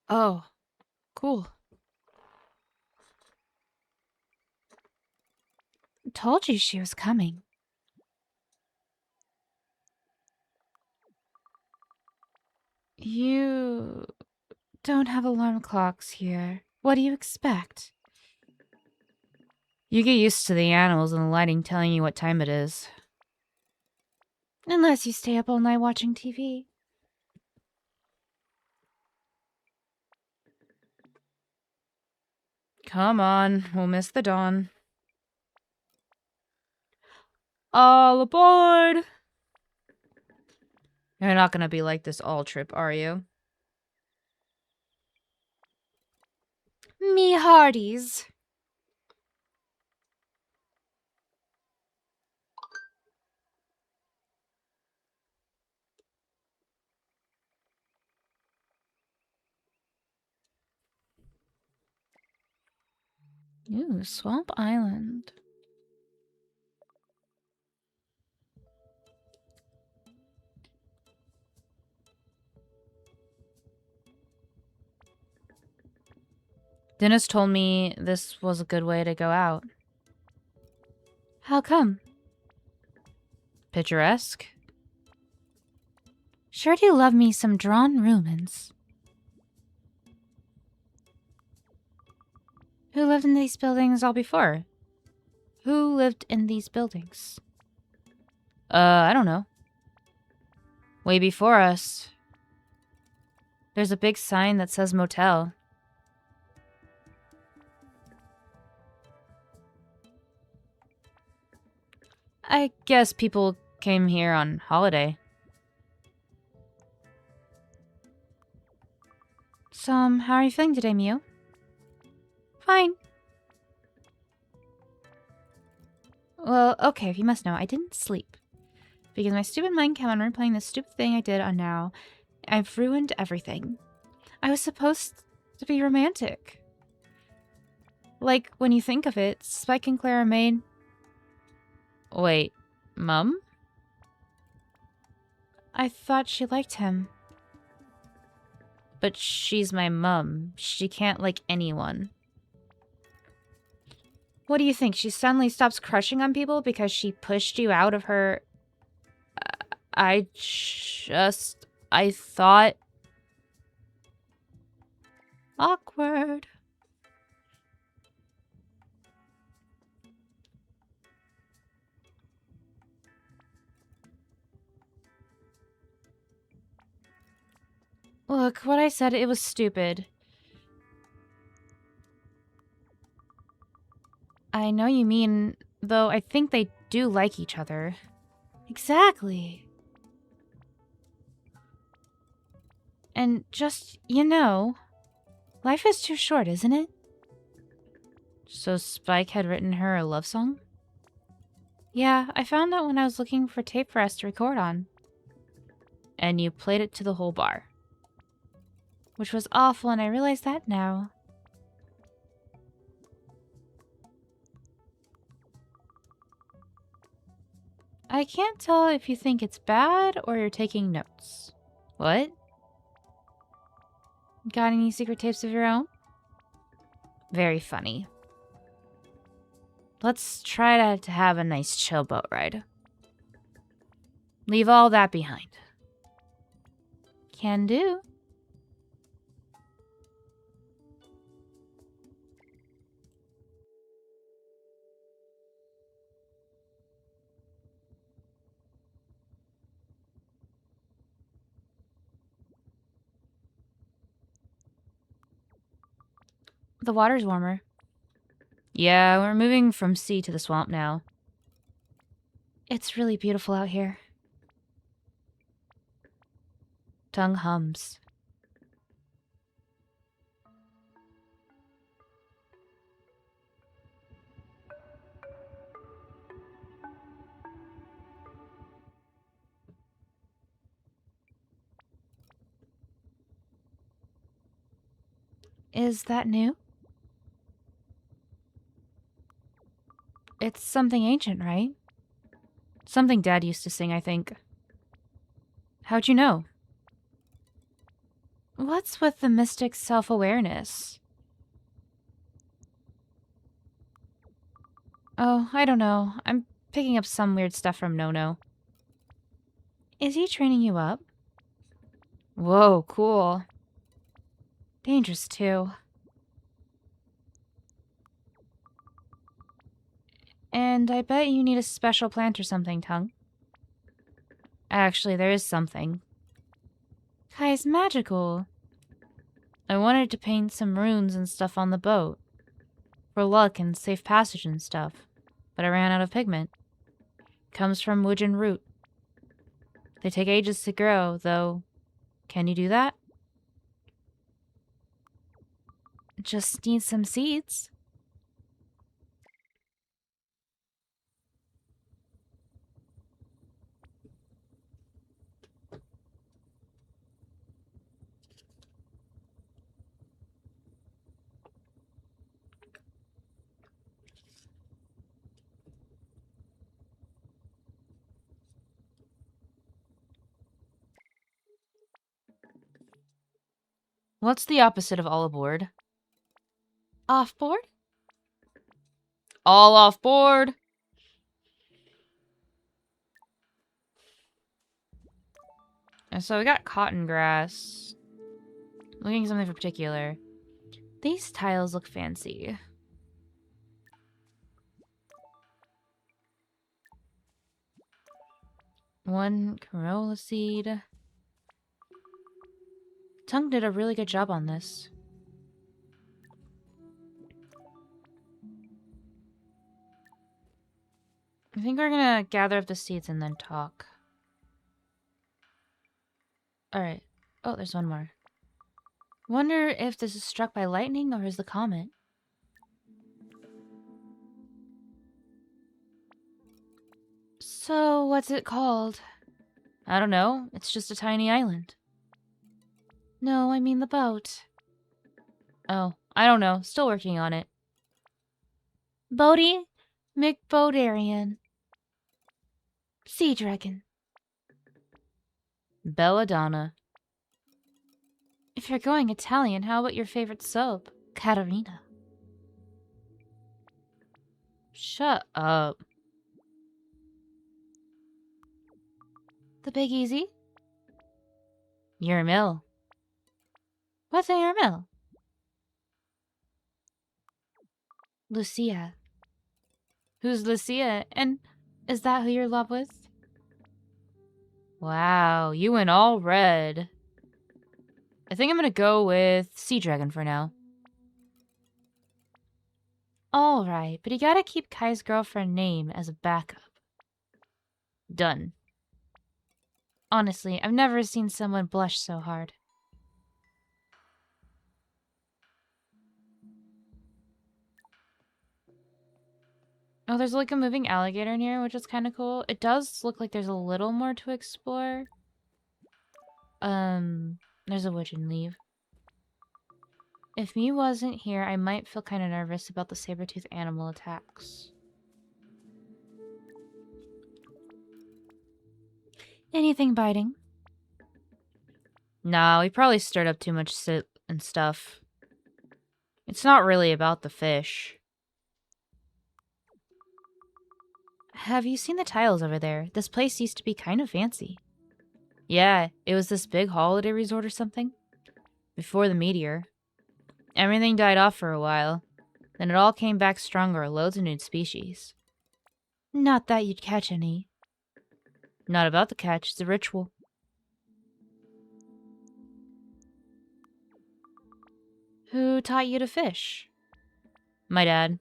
Oh, cool. Told you she was coming. You don't have alarm clocks here. What do you expect? You get used to the animals and the lighting telling you what time it is. Unless you stay up all night watching TV. Come on, we'll miss the dawn. All aboard! You're not gonna be like this all trip, are you? Me hearties. Ooh, Swamp Island. Dennis told me this was a good way to go out. How come? Picturesque? Sure do love me some drawn ruins. Who lived in these buildings all before? Who lived in these buildings? I don't know. Way before us. There's a big sign that says motel. I guess people came here on holiday. So, how are you feeling today, Mew? Fine. Well, okay, if you must know, I didn't sleep. Because my stupid mind kept on replaying this stupid thing I did on now. I've ruined everything. I was supposed to be romantic. Like, when you think of it, Spike and Clara made... Wait, Mum? I thought she liked him. But she's my mum. She can't like anyone. What do you think? She suddenly stops crushing on people because she pushed you out of her... I thought... Awkward. Look, what I said, it was stupid. I know you mean, though I think they do like each other. Exactly. And just, life is too short, isn't it? So Spike had written her a love song? Yeah, I found out when I was looking for tape for us to record on. And you played it to the whole bar. Which was awful, and I realize that now. I can't tell if you think it's bad or you're taking notes. What? Got any secret tapes of your own? Very funny. Let's try to have a nice chill boat ride. Leave all that behind. Can do. The water's warmer. Yeah, we're moving from sea to the swamp now. It's really beautiful out here. Tongue hums. Is that new? It's something ancient, right? Something Dad used to sing, I think. How'd you know? What's with the mystic self-awareness? Oh, I don't know. I'm picking up some weird stuff from Nono. Is he training you up? Whoa, cool. Dangerous, too. And I bet you need a special plant or something, Tongue. Actually, there is something. Kai's magical. I wanted to paint some runes and stuff on the boat. For luck and safe passage and stuff. But I ran out of pigment. Comes from Woojin root. They take ages to grow, though. Can you do that? Just need some seeds. What's the opposite of all aboard? Off board? All off board! And so we got cotton grass. Looking at something for particular. These tiles look fancy. One corolla seed. Tongue did a really good job on this. I think we're gonna gather up the seeds and then talk. Alright. Oh, there's one more. Wonder if this is struck by lightning or is the comet? So, what's it called? I don't know. It's just a tiny island. No, I mean the boat. Oh, I don't know. Still working on it. Bodie McBodarian. Sea Dragon. Belladonna. If you're going Italian, how about your favorite soap? Caterina. Shut up. The Big Easy? Your mill. What's in your mill? Lucia. Who's Lucia? And is that who you're in love with? Wow, you went all red. I think I'm gonna go with Sea Dragon for now. Alright, but you gotta keep Kai's girlfriend name as a backup. Done. Honestly, I've never seen someone blush so hard. Oh, there's like a moving alligator in here, which is kind of cool. It does look like there's a little more to explore. There's a woodland leaf. If me wasn't here, I might feel kind of nervous about the saber-toothed animal attacks. Anything biting? Nah, we probably stirred up too much soot and stuff. It's not really about the fish. Have you seen the tiles over there? This place used to be kind of fancy. Yeah, it was this big holiday resort or something. Before the meteor. Everything died off for a while. Then it all came back stronger, loads of new species. Not that you'd catch any. Not about the catch, it's a ritual. Who taught you to fish? My dad.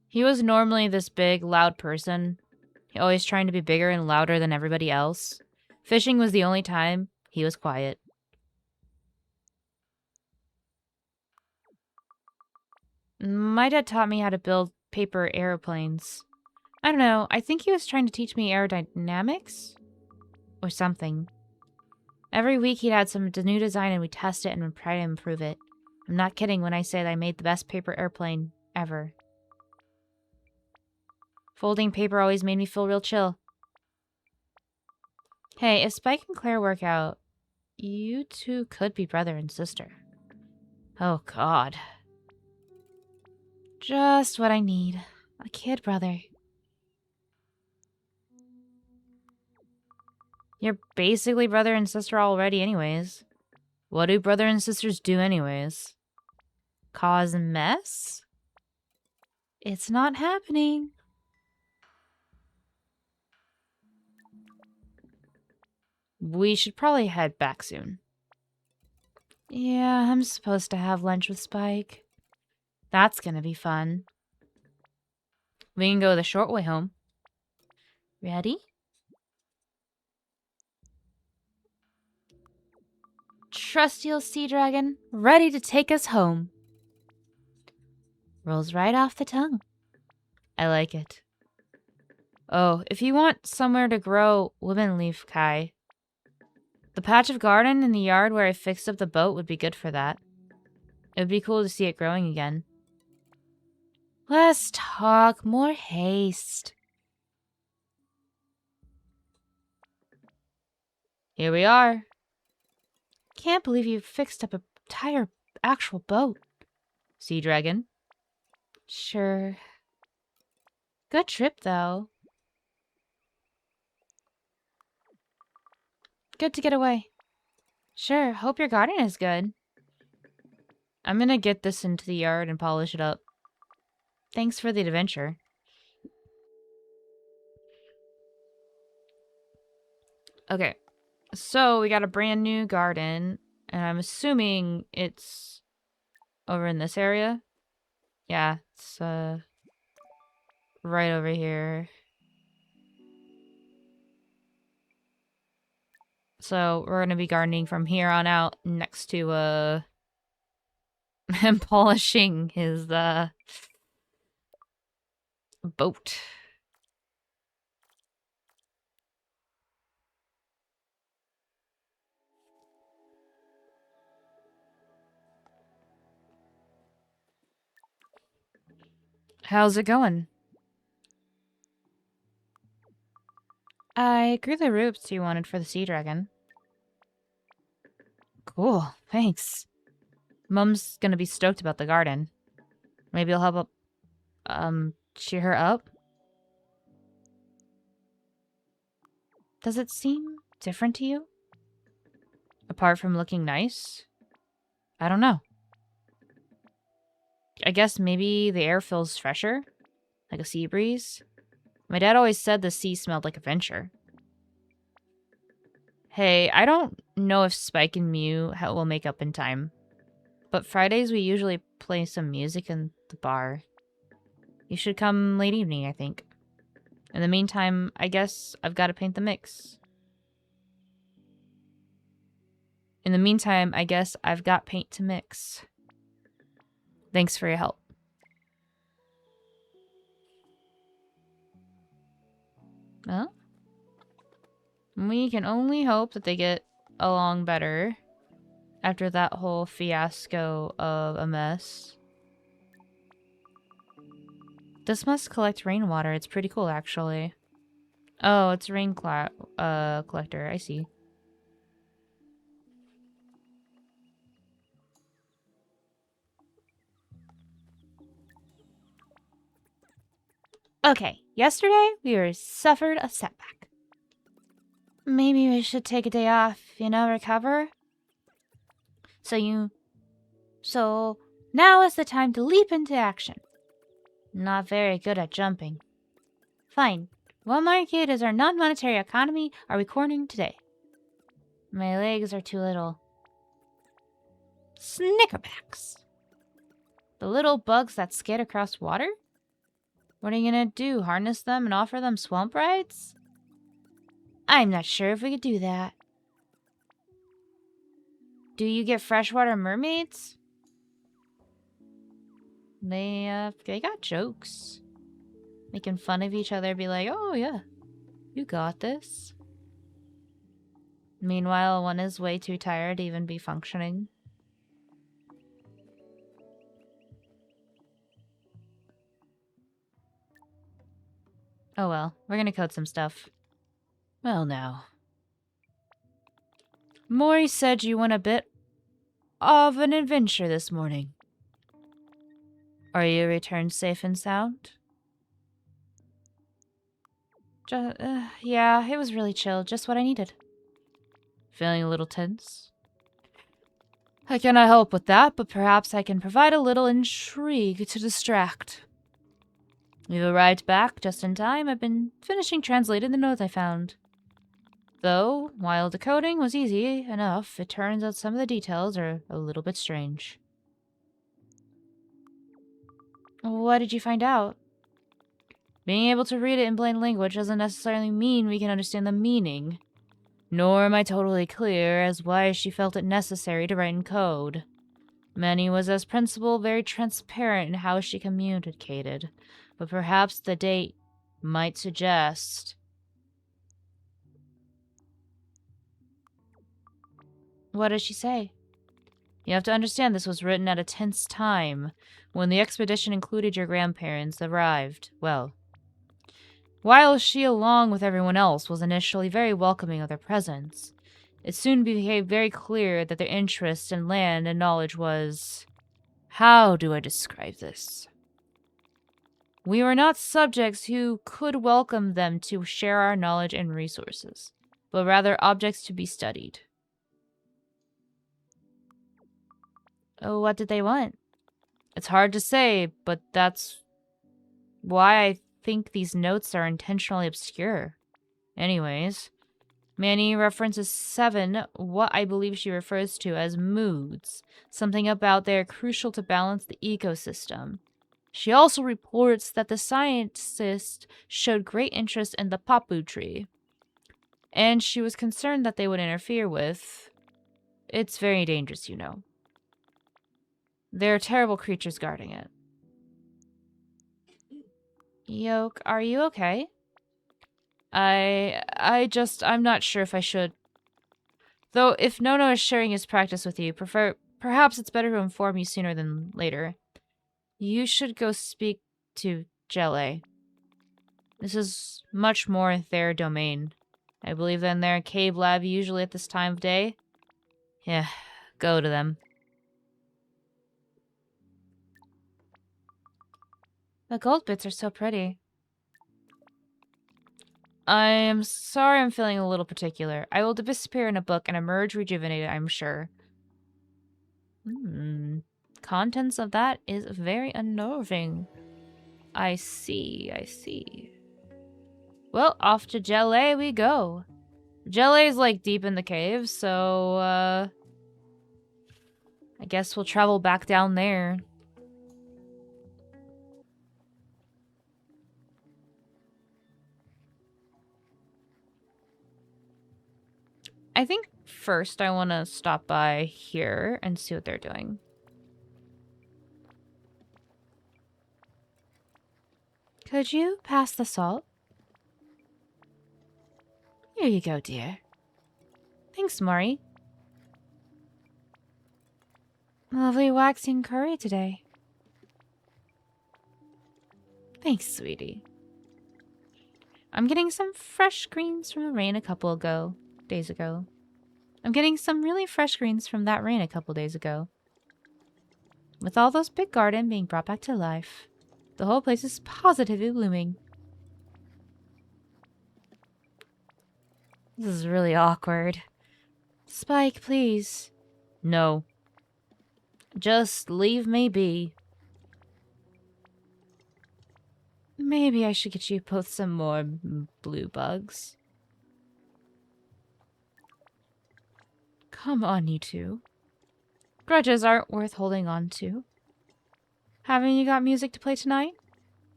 He was normally this big, loud person. Always trying to be bigger and louder than everybody else. Fishing was the only time he was quiet. My dad taught me how to build paper airplanes. I don't know, I think he was trying to teach me aerodynamics? Or something. Every week he'd add some new design and we'd test it and we'd try to improve it. I'm not kidding when I say that I made the best paper airplane ever. Folding paper always made me feel real chill. Hey, if Spike and Claire work out, You two could be brother and sister. Oh, God. Just what I need. A kid brother. You're basically brother and sister already anyways. What do brother and sisters do anyways? Cause a mess? It's not happening. We should probably head back soon. Yeah, I'm supposed to have lunch with Spike. That's gonna be fun. We can go the short way home. Ready? Trusty old sea dragon, ready to take us home. Rolls right off the tongue. I like it. Oh, if you want somewhere to grow woman leaf, Kai, the patch of garden in the yard where I fixed up the boat would be good for that. It would be cool to see it growing again. Less talk, more haste. Here we are. Can't believe you fixed up a entire actual boat. Sea dragon. Sure. Good trip, though. Good to get away. Sure, hope your garden is good. I'm gonna get this into the yard and polish it up. Thanks for the adventure. Okay, so we got a brand new garden, and I'm assuming it's over in this area. Yeah, it's right over here. So we're gonna be gardening from here on out next to him polishing his boat. How's it going? I grew the roots you wanted for the sea dragon. Cool, thanks. Mum's gonna be stoked about the garden. Maybe you'll help cheer her up? Does it seem different to you? Apart from looking nice? I don't know. I guess maybe the air feels fresher? Like a sea breeze? My dad always said the sea smelled like adventure. Hey, I don't know if Spike and Mew will make up in time. But Fridays we usually play some music in the bar. You should come late evening, I think. In the meantime, I guess I've got to paint the mix. In the meantime, I guess I've got paint to mix. Thanks for your help. Well, we can only hope that they get along better after that whole fiasco of a mess. This must collect rainwater. It's pretty cool, actually. Oh, it's a rain collector. I see. Okay, yesterday we suffered a setback. Maybe we should take a day off, recover? So now is the time to leap into action. Not very good at jumping. Fine. What market is our non-monetary economy are we cornering today? My legs are too little. Snickerbacks. The little bugs that skate across water? What are you gonna do, harness them and offer them swamp rides? I'm not sure if we could do that. Do you get freshwater mermaids? They got jokes. Making fun of each other, be like, oh yeah, you got this. Meanwhile, one is way too tired to even be functioning. Oh well, we're gonna code some stuff. Well now. Mori said you went a bit of an adventure this morning. Are you returned safe and sound? Yeah, it was really chill. Just what I needed. Feeling a little tense? I cannot help with that, but perhaps I can provide a little intrigue to distract. We've arrived back just in time. I've been finishing translating the notes I found. Though, while decoding was easy enough, it turns out some of the details are a little bit strange. What did you find out? Being able to read it in plain language doesn't necessarily mean we can understand the meaning. Nor am I totally clear as why she felt it necessary to write in code. Manny was, as principal, very transparent in how she communicated, but perhaps the date might suggest... What does she say? You have to understand this was written at a tense time, when the expedition included your grandparents arrived. Well, while she, along with everyone else, was initially very welcoming of their presence, it soon became very clear that their interest in land and knowledge was... How do I describe this? We were not subjects who could welcome them to share our knowledge and resources, but rather objects to be studied. Oh, what did they want? It's hard to say, but that's why I think these notes are intentionally obscure. Anyways, Manny references 7, what I believe she refers to as moods, something about they are crucial to balance the ecosystem. She also reports that the scientists showed great interest in the papu tree, and she was concerned that they would interfere with... It's very dangerous, you know. There are terrible creatures guarding it. Yoke, are you okay? I'm not sure if I should. Though, if Nono is sharing his practice with you, perhaps it's better to inform you sooner than later. You should go speak to Jelly. This is much more their domain. I believe they're in their cave lab usually at this time of day. Yeah, go to them. The gold bits are so pretty. I am sorry I'm feeling a little particular. I will disappear in a book and emerge rejuvenated, I'm sure. Contents of that is very unnerving. I see, I see. Well, off to Jelly we go. Jelly's like deep in the cave, so I guess we'll travel back down there. I think first I want to stop by here and see what they're doing. Could you pass the salt? Here you go, dear. Thanks, Mori. Lovely waxing curry today. Thanks, sweetie. I'm getting some fresh greens from the rain a couple days ago. I'm getting some really fresh greens from that rain a couple days ago. With all those big garden being brought back to life, the whole place is positively blooming. This is really awkward. Spike, please. No. Just leave me be. Maybe I should get you both some more blue bugs. Come on, you two. Grudges aren't worth holding on to. Haven't you got music to play tonight?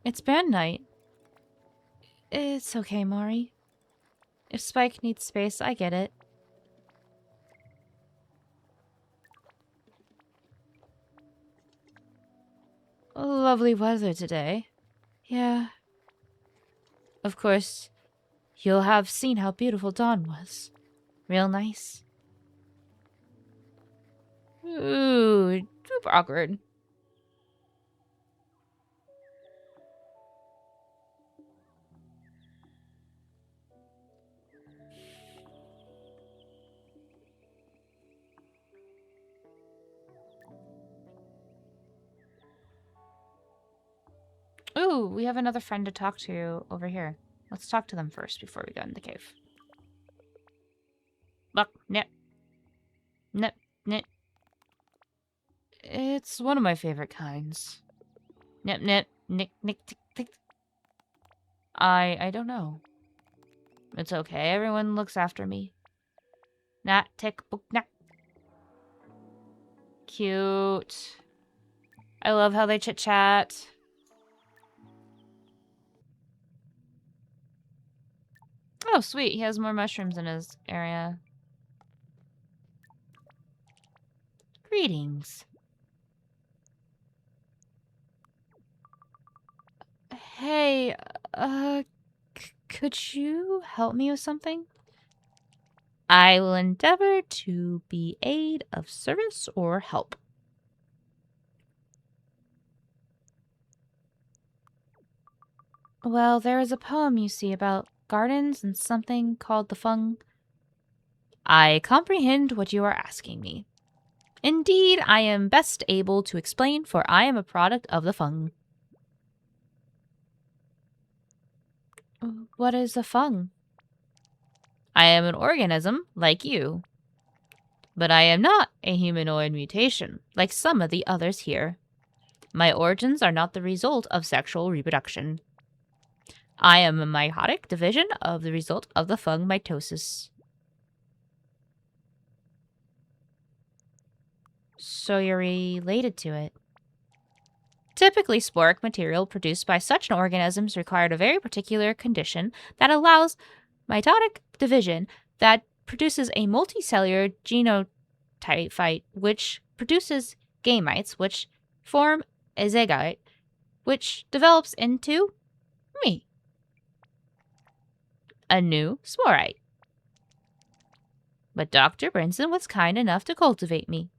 It's band night. It's okay, Mori. If Spike needs space, I get it. Lovely weather today. Yeah. Of course, you'll have seen how beautiful dawn was. Real nice. Ooh, super awkward. Ooh, we have another friend to talk to over here. Let's talk to them first before we go in the cave. Look, nip. Nip, nip. It's one of my favorite kinds. Nip, nip, nick, nick, tick, tick. I don't know. It's okay. Everyone looks after me. Nat, tick, book, nat. Cute. I love how they chit-chat. Oh, sweet. He has more mushrooms in his area. Greetings. Hey, could you help me with something? I will endeavor to be aid of service or help. Well, there is a poem, you see, about gardens and something called the fung. I comprehend what you are asking me. Indeed, I am best able to explain, for I am a product of the fung. What is a fung? I am an organism, like you. But I am not a humanoid mutation, like some of the others here. My origins are not the result of sexual reproduction. I am a meiotic division of the result of the fung mitosis. So you're related to it. Typically, sporic material produced by such an organism is required a very particular condition that allows mitotic division that produces a multicellular genotype, which produces gametes, which form a zygote, which develops into me, a new sporite. But Dr. Brinson was kind enough to cultivate me.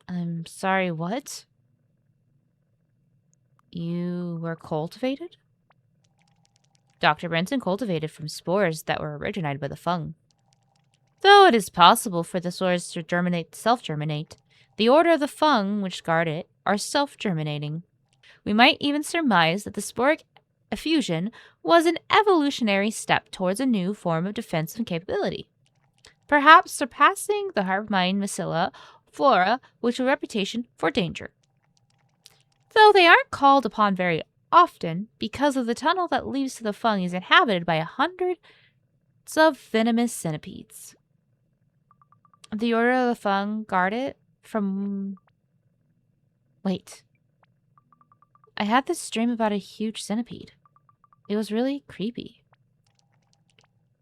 I'm sorry, what? You were cultivated? Dr. Brinson cultivated from spores that were originated by the fung. Though it is possible for the spores to self-germinate, the order of the fung which guard it are self-germinating. We might even surmise that the sporic effusion was an evolutionary step towards a new form of defensive capability, perhaps surpassing the hive-mind Macilla flora, which have a reputation for danger. Though they aren't called upon very often, because of the tunnel that leads to the fung is inhabited by hundreds of venomous centipedes. The order of the fung guard it from... Wait. I had this dream about a huge centipede. It was really creepy.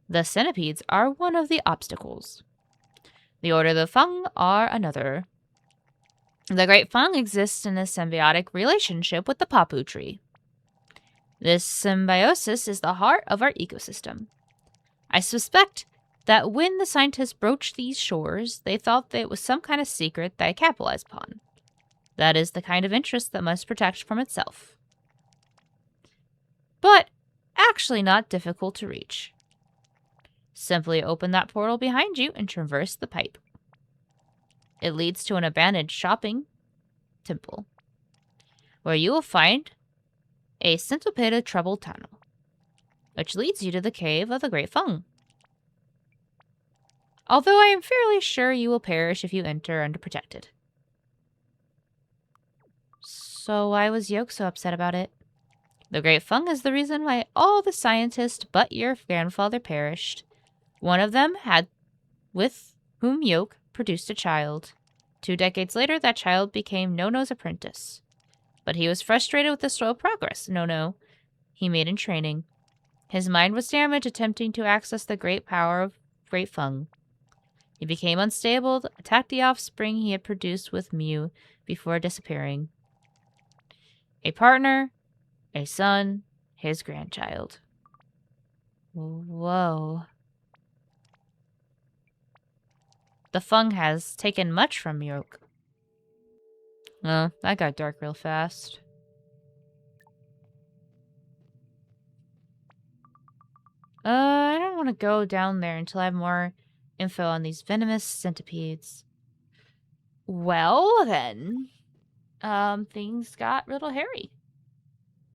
The centipedes are one of the obstacles. The order of the fung are another. The great fung exists in a symbiotic relationship with the papu tree. This symbiosis is the heart of our ecosystem. I suspect that when the scientists broached these shores, they thought that it was some kind of secret they capitalized upon. That is the kind of interest that must protect from itself. But actually not difficult to reach. Simply open that portal behind you and traverse the pipe. It leads to an abandoned shopping temple, where you will find a scintillated troubled tunnel, which leads you to the cave of the Great Fung. Although I am fairly sure you will perish if you enter unprotected. So why was Yoke so upset about it? The Great Fung is the reason why all the scientists but your grandfather perished. One of them had with whom Yoke produced a child. 2 decades later, that child became Nono's apprentice. But he was frustrated with the slow progress he made in training. His mind was damaged attempting to access the great power of Great Fung. He became unstable, attacked the offspring he had produced with Mew before disappearing. A partner, a son, his grandchild. Whoa. The Fung has taken much from Yoke. Oh, that got dark real fast. I don't want to go down there until I have more info on these venomous centipedes. Well, then, things got a little hairy.